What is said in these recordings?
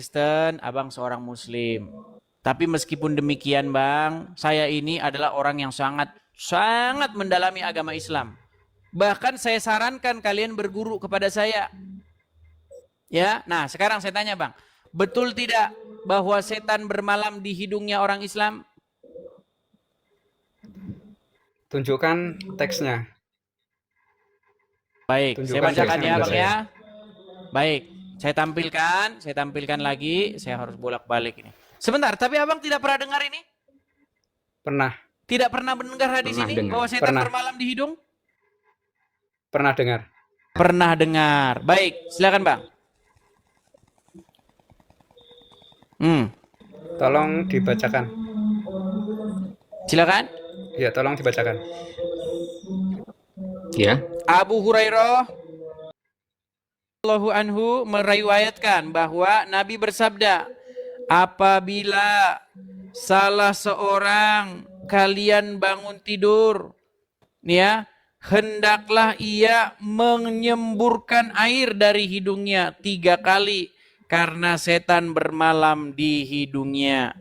Kristen, abang seorang Muslim. Tapi meskipun demikian, bang, saya ini adalah orang yang sangat mendalami agama Islam. Bahkan saya sarankan kalian berguru kepada saya. Ya, nah sekarang saya tanya, bang, betul tidak bahwa setan bermalam di hidungnya orang Islam? Tunjukkan teksnya. Baik, saya Tunjukkan bacakan teksnya ya, kepada bang saya. ya. Baik, saya tampilkan lagi. Saya harus bolak-balik ini. Sebentar, tapi abang tidak pernah dengar ini? Pernah, Tidak pernah mendengar hadis Pernah ini dengar. bahwa setan Pernah. bermalam di hidung? pernah dengar. Pernah dengar. Baik, silakan bang. Tolong dibacakan. Silakan. Ya, tolong dibacakan. Ya, Abu Hurairah radhiyallahu anhu meriwayatkan bahwa Nabi bersabda, apabila salah seorang kalian bangun tidur, nih ya, hendaklah ia menyemburkan air dari hidungnya 3 kali karena setan bermalam di hidungnya.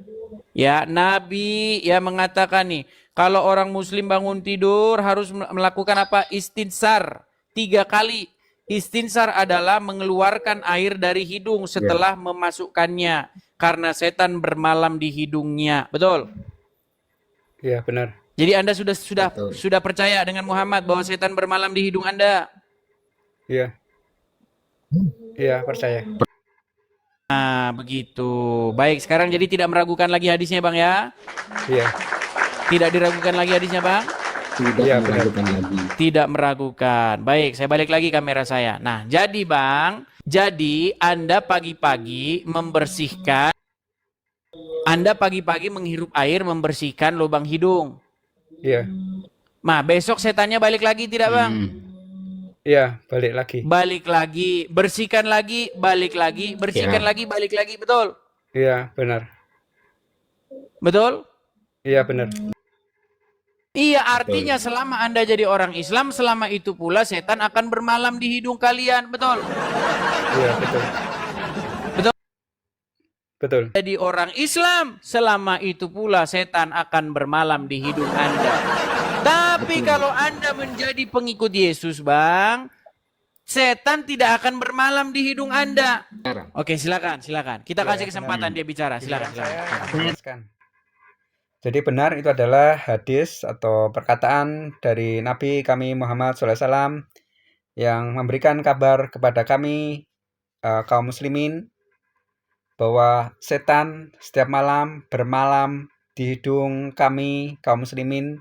Ya, Nabi ya mengatakan nih, kalau orang muslim bangun tidur harus melakukan apa? Istinsar 3 kali. Istinsar adalah mengeluarkan air dari hidung setelah memasukkannya karena setan bermalam di hidungnya. Betul? Iya, benar. Jadi Anda sudah betul. sudah percaya dengan Muhammad bahwa setan bermalam di hidung Anda? Iya. Iya, percaya. Nah, begitu. Baik, sekarang jadi tidak meragukan lagi hadisnya, Bang ya? Iya. Tidak diragukan lagi hadisnya, Bang? Tidak Iya, benar. meragukan lagi. Tidak meragukan. Baik, saya balik lagi kamera saya. Nah, jadi Bang, jadi Anda pagi-pagi membersihkan, Anda pagi-pagi menghirup air membersihkan lubang hidung. Iya. Nah, besok setannya balik lagi tidak, Bang? Iya, balik lagi. Balik lagi, bersihkan lagi, balik lagi, bersihkan Ya. lagi, balik lagi, betul? Iya, benar. Betul? Iya, benar. Iya, artinya selama Anda jadi orang Islam, selama itu pula setan akan bermalam di hidung kalian, betul? Iya, betul. Betul. Betul. Jadi orang Islam, selama itu pula setan akan bermalam di hidung Anda. Tapi kalau Anda menjadi pengikut Yesus, Bang, setan tidak akan bermalam di hidung Anda. Oke, silakan. Kita kasih kesempatan dia bicara. Silakan. Saya jelaskan. Jadi benar itu adalah hadis atau perkataan dari Nabi kami Muhammad SAW yang memberikan kabar kepada kami kaum muslimin bahwa setan setiap malam bermalam di hidung kami kaum muslimin.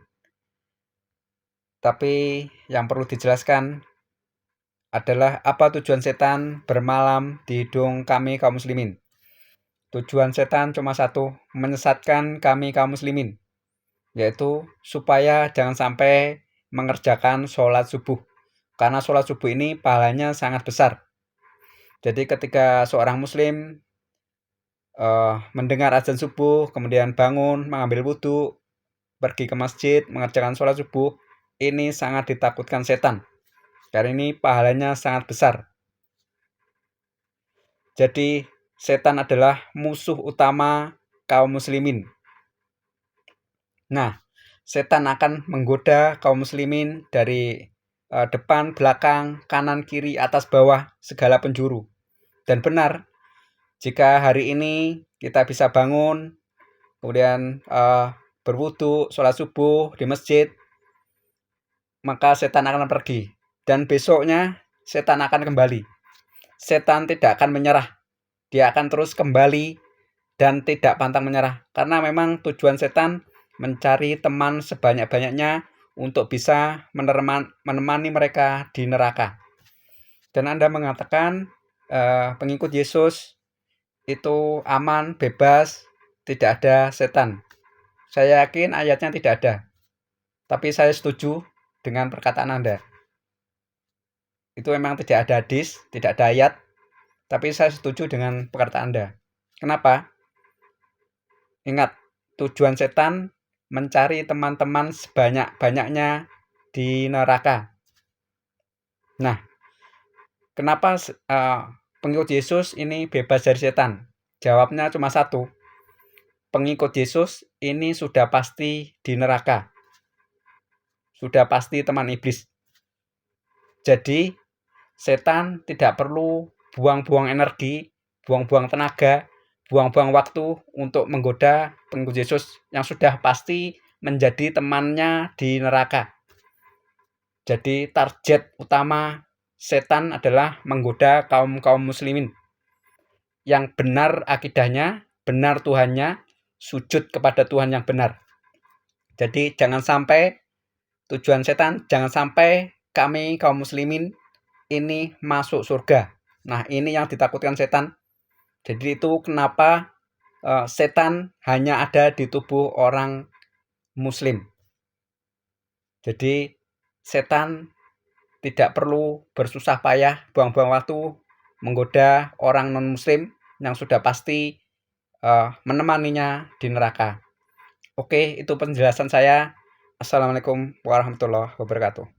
Tapi yang perlu dijelaskan adalah apa tujuan setan bermalam di hidung kami kaum muslimin. Tujuan setan cuma satu, menyesatkan kami kaum muslimin, yaitu supaya jangan sampai mengerjakan sholat subuh. Karena sholat subuh ini pahalanya sangat besar. Jadi ketika seorang muslim mendengar azan subuh, kemudian bangun, mengambil wudhu, pergi ke masjid, mengerjakan sholat subuh, ini sangat ditakutkan setan. Karena ini pahalanya sangat besar. Jadi setan adalah musuh utama kaum muslimin. Nah, setan akan menggoda kaum muslimin dari depan, belakang, kanan, kiri, atas, bawah, segala penjuru. Dan benar, jika hari ini kita bisa bangun, kemudian berwudu, sholat subuh di masjid, maka setan akan pergi. Dan besoknya setan akan kembali. Setan tidak akan menyerah. Dia akan terus kembali dan tidak pantang menyerah. Karena memang tujuan setan mencari teman sebanyak-banyaknya untuk bisa menemani mereka di neraka. Dan Anda mengatakan pengikut Yesus itu aman, bebas, tidak ada setan. Saya yakin ayatnya tidak ada. Tapi saya setuju dengan perkataan Anda. Itu memang tidak ada hadis, tidak ada ayat. Tapi saya setuju dengan perkataan Anda. Kenapa? Ingat, tujuan setan mencari teman-teman sebanyak-banyaknya di neraka. Nah, kenapa pengikut Yesus ini bebas dari setan? Jawabnya cuma satu. Pengikut Yesus ini sudah pasti di neraka. Sudah pasti teman iblis. Jadi, setan tidak perlu buang-buang energi, buang-buang tenaga, buang-buang waktu untuk menggoda pengikut Yesus yang sudah pasti menjadi temannya di neraka. Jadi target utama setan adalah menggoda kaum muslimin yang benar akidahnya, benar Tuhannya, sujud kepada Tuhan yang benar. Jadi jangan sampai tujuan setan, jangan sampai kami kaum muslimin ini masuk surga. Nah, ini yang ditakutkan setan. Jadi itu kenapa setan hanya ada di tubuh orang muslim. Jadi setan tidak perlu bersusah payah, buang-buang waktu menggoda orang non-muslim yang sudah pasti menemaninya di neraka. Oke, itu penjelasan saya. Assalamualaikum warahmatullahi wabarakatuh.